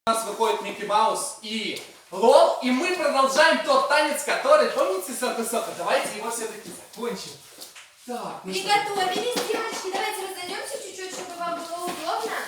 У нас выходит Микки Маус и Лол, и мы продолжаем тот танец, который, помните, сока-сока? Давайте его все-таки закончим. Так, ну приготовились, девочки, давайте разойдемся чуть-чуть, чтобы вам было удобно.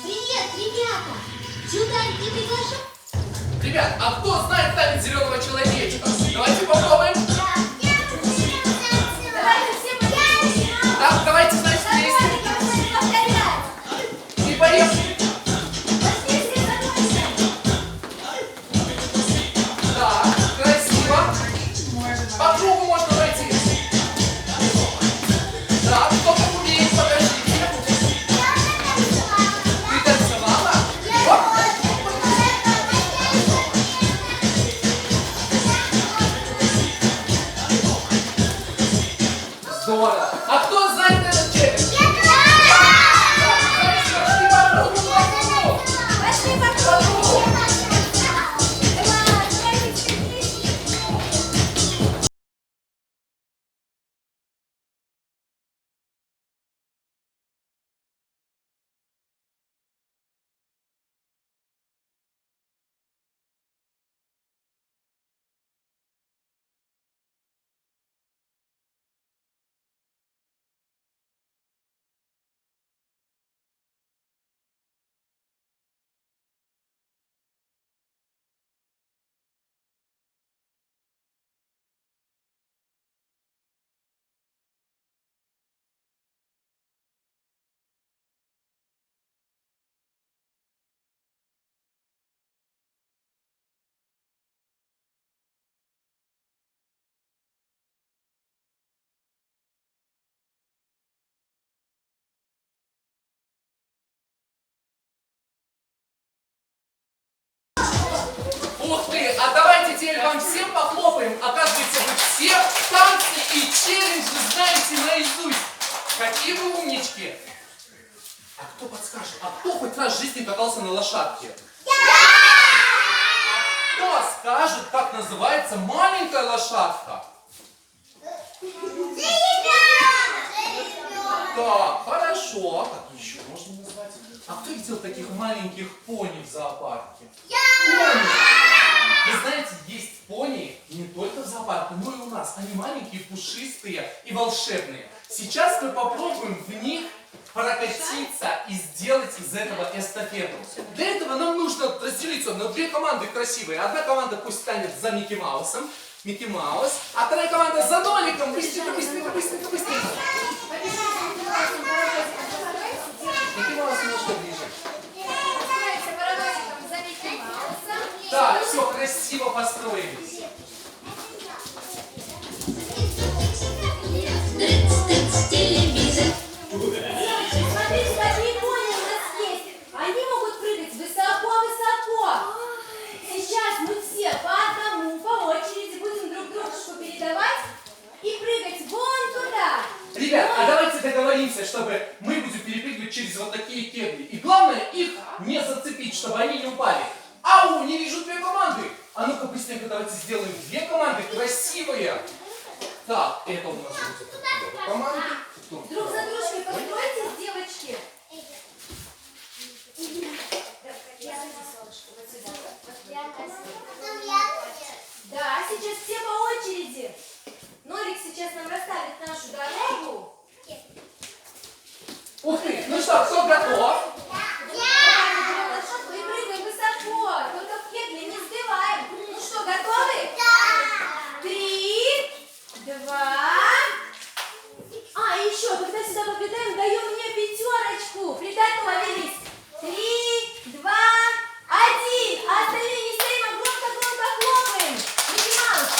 Привет, ребята! Сюда не приглашаю. Ребят, а кто знает танец зеленого человечка? Давайте попробуем. Давайте все поднимемся. Так, давайте, значит, вместе. И поехали. Пошли все за мной. Так, красиво. По кругу можно пройти. Так, кто как умеет, покажите. Ты танцевала? Оп. Здорово. А кто знает этот челлендж? Пошли по кругу, по кругу. Пошли по кругу. Ух ты, а давайте теперь вам всем похлопаем. Оказывается, вы все танцы и челленджи знаете наизусть. Какие вы умнички. А кто подскажет, а кто хоть раз в жизни катался на лошадке? А кто скажет, как называется маленькая лошадка? Так, хорошо. Как еще можно назвать? А кто видел таких маленьких пони в зоопарке? Пони! Вы знаете, есть пони не только в зоопарке, но и у нас. Они маленькие, пушистые и волшебные. Сейчас мы попробуем в них прокатиться и сделать из этого эстафету. Для этого нам нужно разделиться на две команды красивые. Одна команда пусть станет за Микки Маусом, Микки Маус, а вторая команда за Ноликом. Быстренько, быстренько, быстренько, быстренько. Микки Маус немножко ближе. Так, все, красиво построились. таких кеглей. И главное их не зацепить, чтобы они не упали. Ау, не вижу две команды. А ну-ка быстренько давайте сделаем две команды красивые. Так, это у нас будет первая команда. Друг за дружкой постройтесь, девочки. Да, сейчас все по очереди. Норик сейчас нам расставит нашу дорогу. Ух ты, ну что, кто готов? И прыгаем высоко, только в кегле не сбиваем. Ну что, готовы? Да! 3, 2. А, и еще, когда сюда подлетаем, даем мне пятерочку. Приготовились. 3, 2, 1. А остальные не стоим, а громко-громко хлопаем. Микки Маус,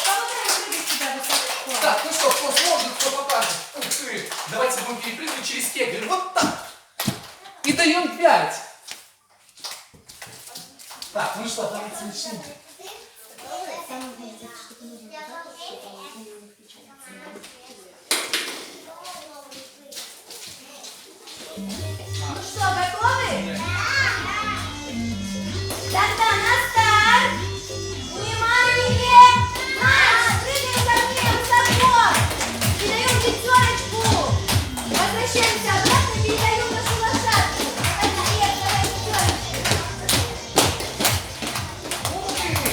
помогаем прыгать сюда высоко. Так, ну что, кто сможет, кто покажет. Ух ты, давайте будем перепрыгивать через кегли. Вот так. И даем 5. Так, ну что, давайте начнем. Ну что, готовы? Тогда на старт! Внимание! Марш! Прыгаем ко мне высоко! Передаем пятерочку! Возвращаемся обратно, передаем нашу лошадку! Давай, наверх, давай, пятерочку! Ух ты,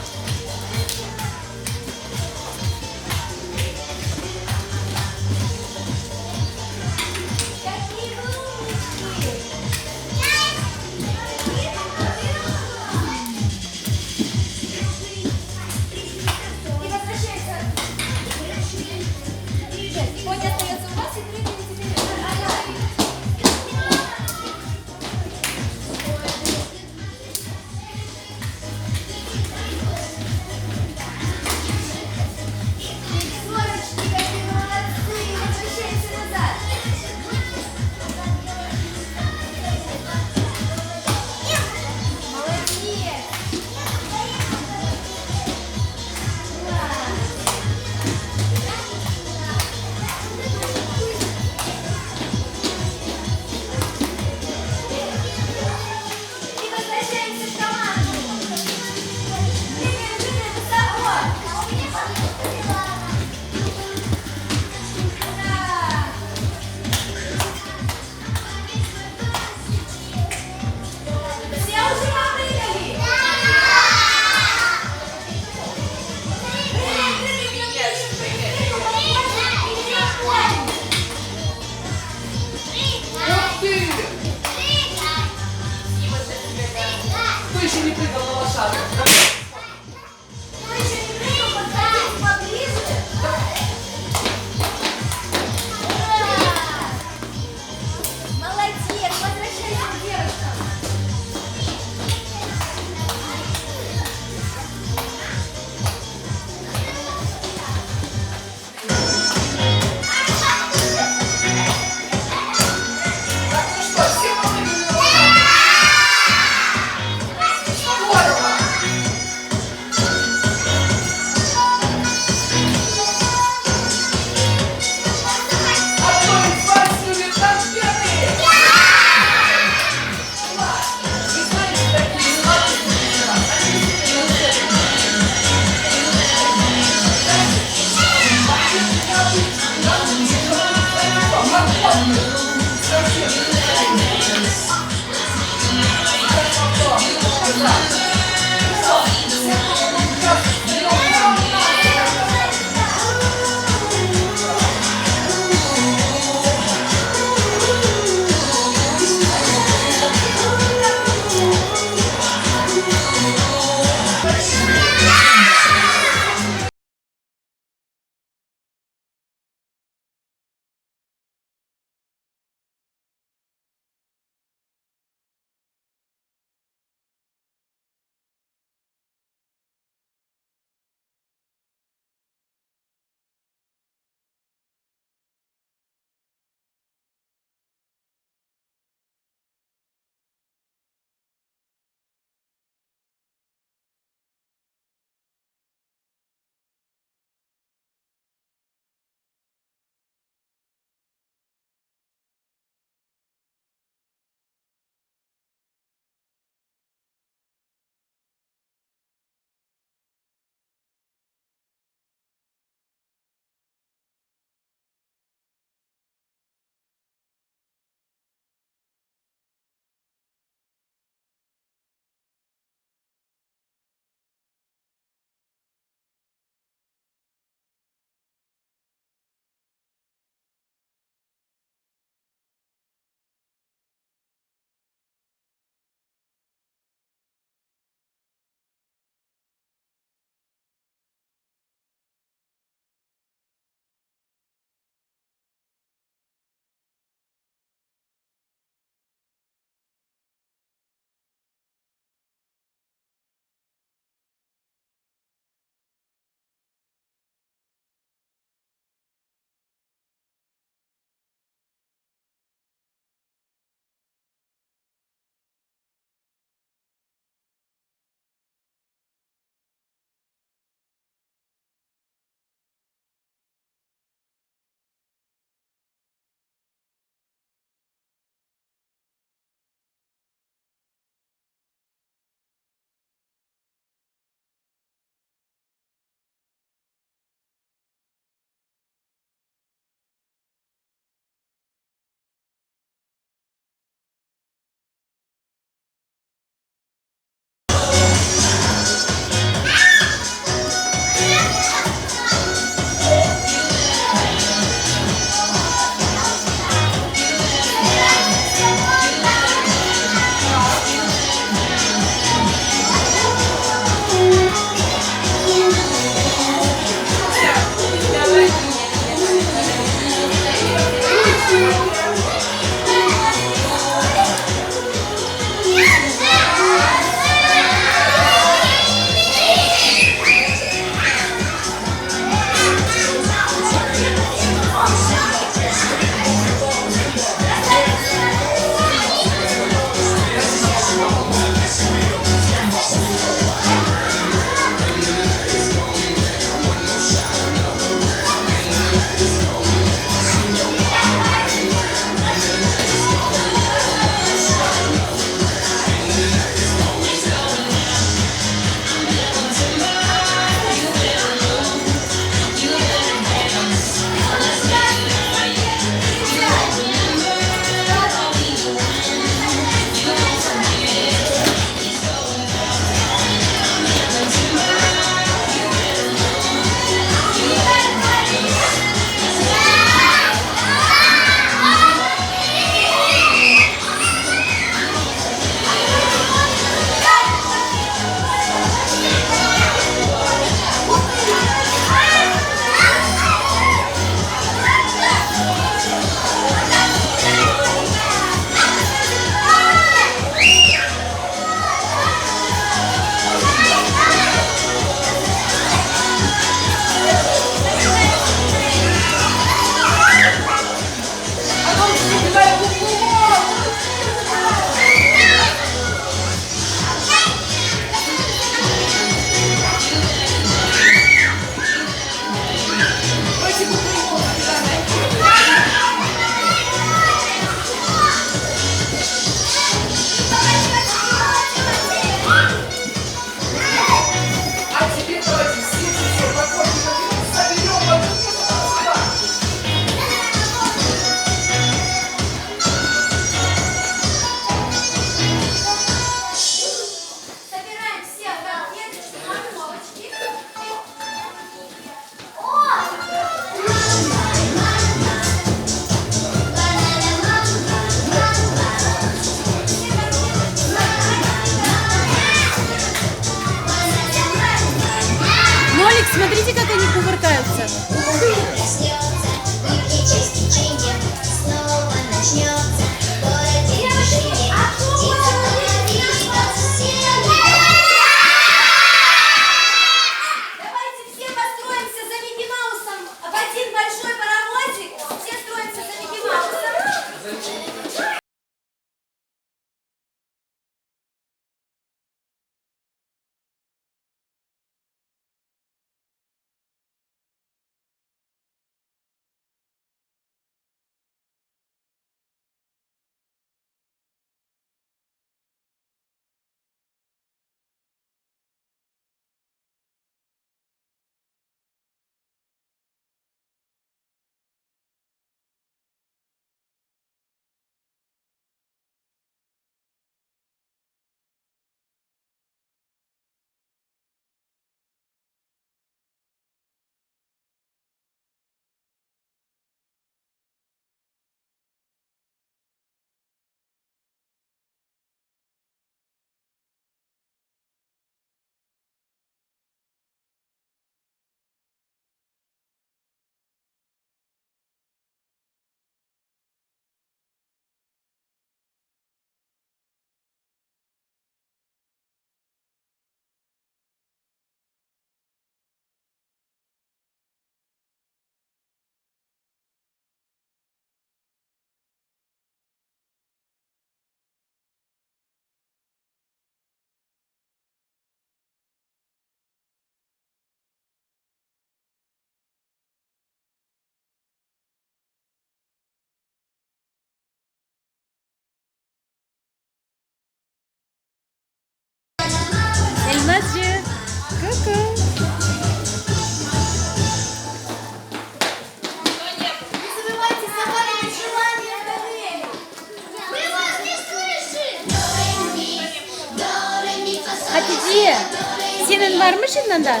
senin var mı şimdiden de?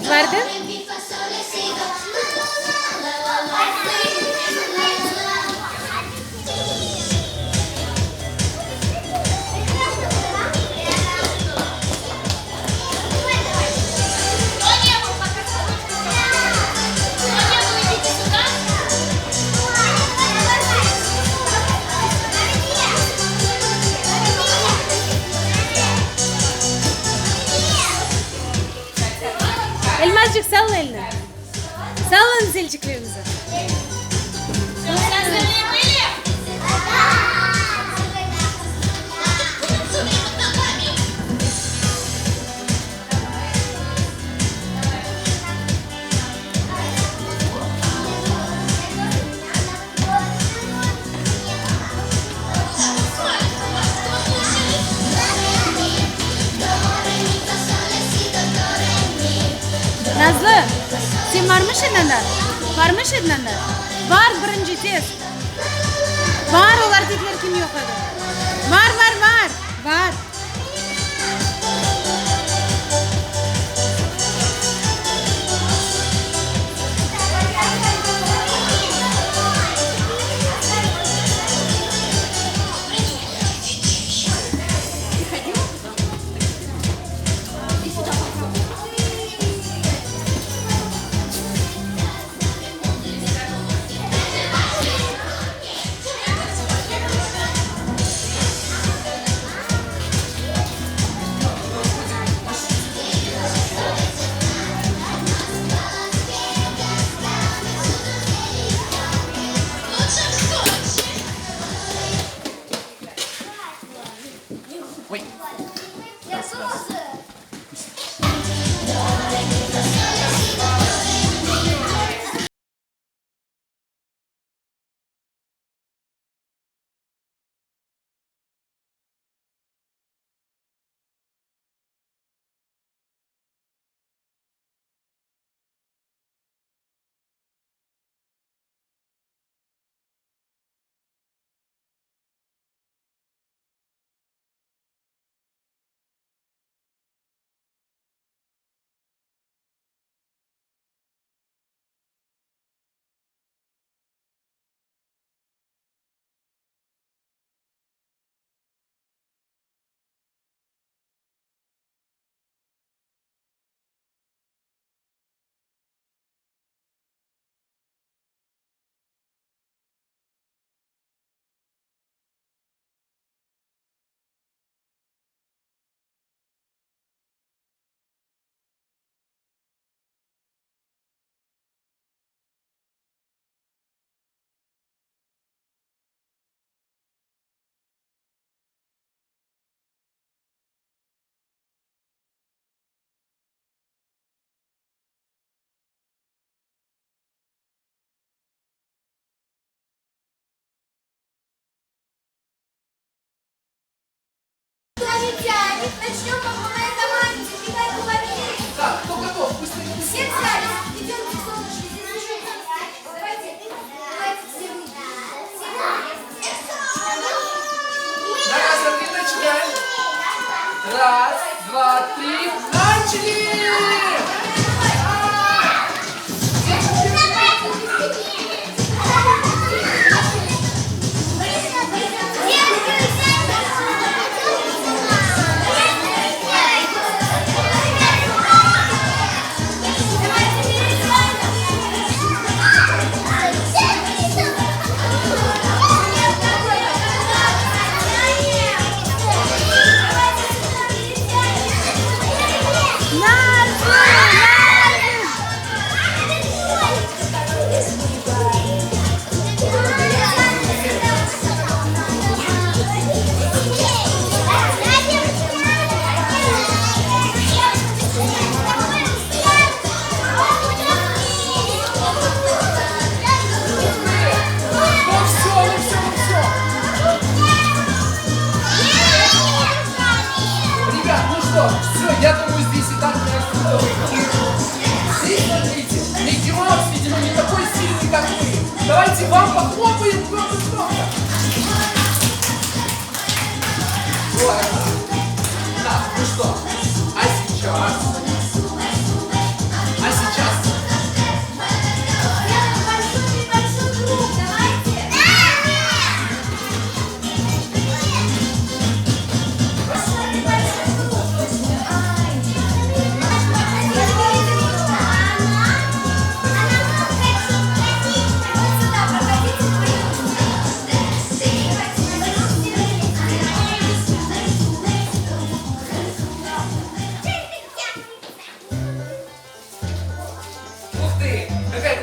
Vardı? Elmazcık salla elini. Sallanın zilciklerinizi. Nazlı, sen var mı şimdiden de? Var mı şimdiden de? Var birinci test. Var olar dediler kim yok adı. Var.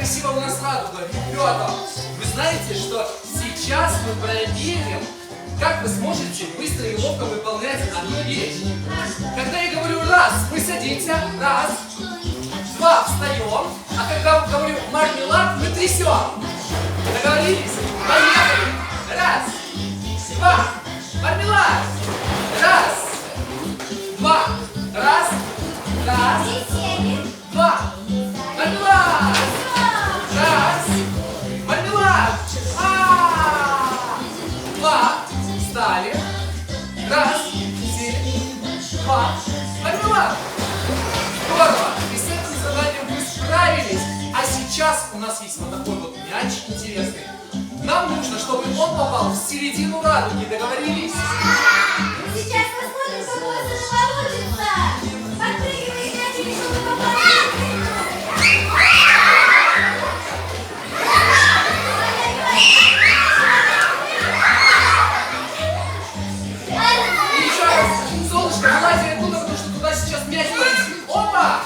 красиво у нас радуга, ребята. Вы знаете, что сейчас мы проверим, как вы сможете быстро и ловко выполнять одну вещь. Когда я говорю раз, вы садимся, раз, два, встаем, а когда говорю мармелад, мы трясем. Договорились? Поехали! Раз, два, мармелад! Раз, два, раз, два, мармелад! Раз, мармелад! Два, встали. Раз, сели. Два, мармелад! Здорово! И с этим заданием вы справились. А сейчас у нас есть вот такой вот мяч интересный. Нам нужно, чтобы он попал в середину радуги. Договорились? Сейчас посмотрим, как у вас это получится. Подпрыгивай, мячик, чтобы попасть. И еще раз. Солнышко, вылази оттуда, потому что туда сейчас мяч полетит. Опа!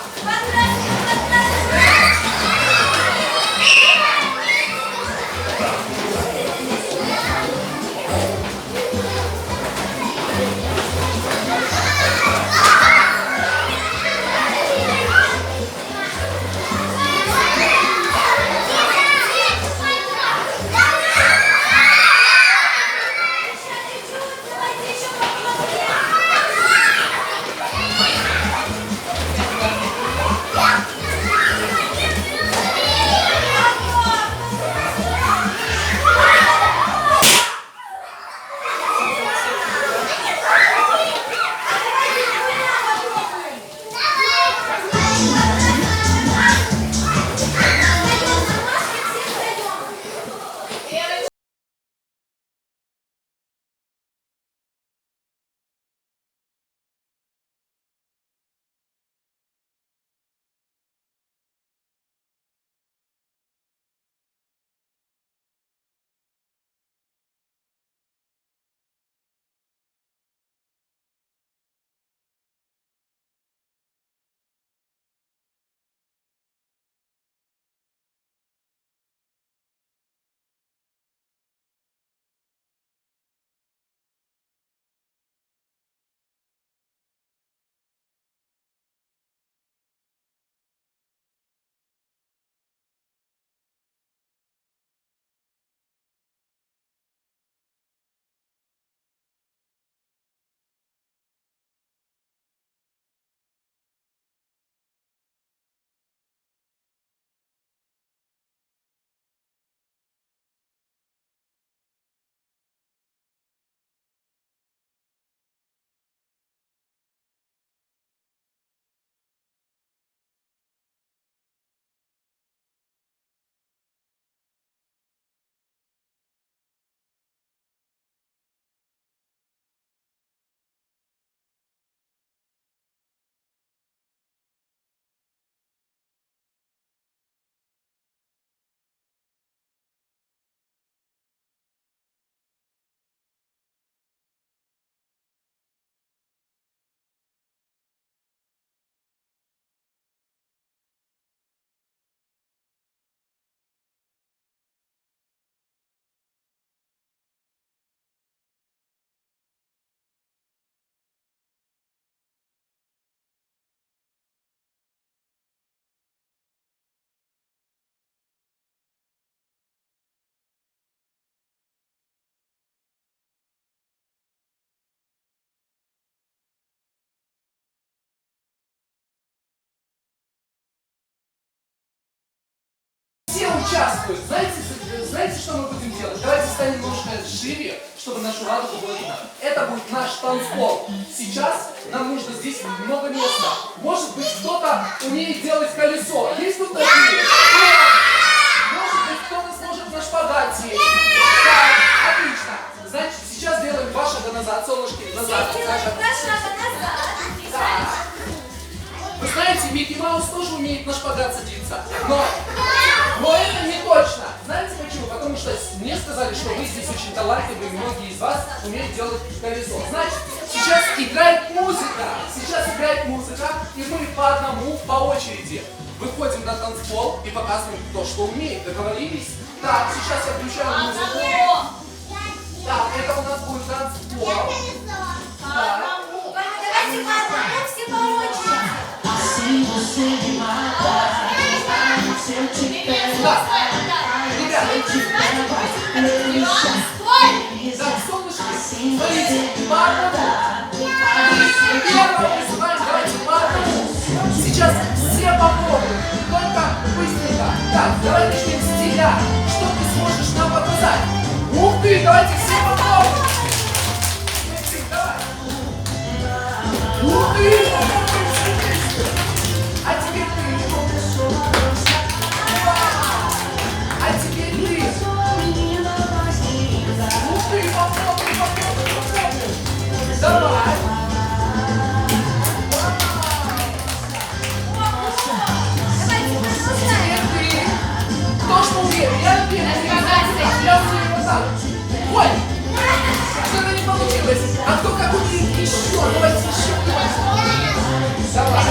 Все участвуют. Знаете, что мы будем делать? Давайте станем немножко шире, чтобы нашу радугу было видно. Это будет наш танцпол. Сейчас нам нужно здесь много места. Может быть, кто-то умеет делать колесо. Есть тут такие? Может быть, кто-то сможет на шпагат сесть. Так, отлично. Значит, сейчас делаем два шага назад, солнышки. Назад. Да. Вы знаете, Микки Маус тоже умеет на шпагат садиться. Но это не точно. Знаете почему? Потому что мне сказали, что вы здесь очень талантливые, и многие из вас умеют делать колесо. Значит, сейчас Сейчас играет музыка. Сейчас играет музыка, и мы по одному, по очереди выходим на танцпол и показываем то, что умеет. Договорились? Так, сейчас я включаю музыку. Так, это у нас будет танцпол. Так. Давайте по одному, все по очереди. Так, ребята, так, солнышки, смотрите, по одному. Первого вызываем, давайте по одному. Сейчас все попробуем, только быстренько. Так, давай начнем с тебя. Что ты сможешь нам показать? Ух ты, давайте все попробуем. Давай. Ух ты, попробуем все вместе. А теперь ты. А теперь ты. Ух ты, попробуй. Давай. Теперь ты. Кто что умеет? Я умею. Я умею вот так. Ой, что-то не получилось. А кто как умеет еще? Давайте еще. Давай.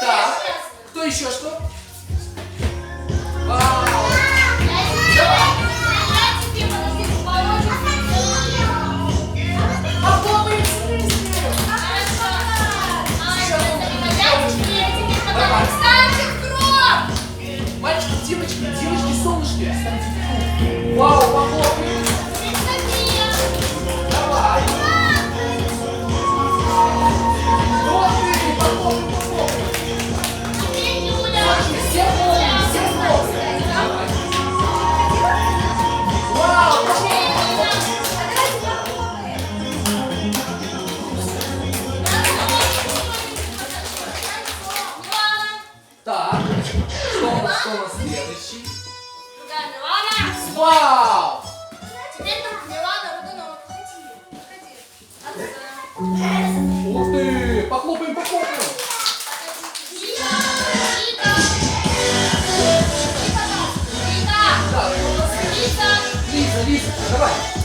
Так, кто еще что? Вау. Попробуем вместе. Мальчики, девочки, солнышки, встаньте в круг. Вау, попробуем. Давай. Вот ты, попробуй. Все пробуем. Давай. Вау, попробуй. Так, что у нас следующий? Вау! Ух ты! Похлопаем. Да, Лиза, давай.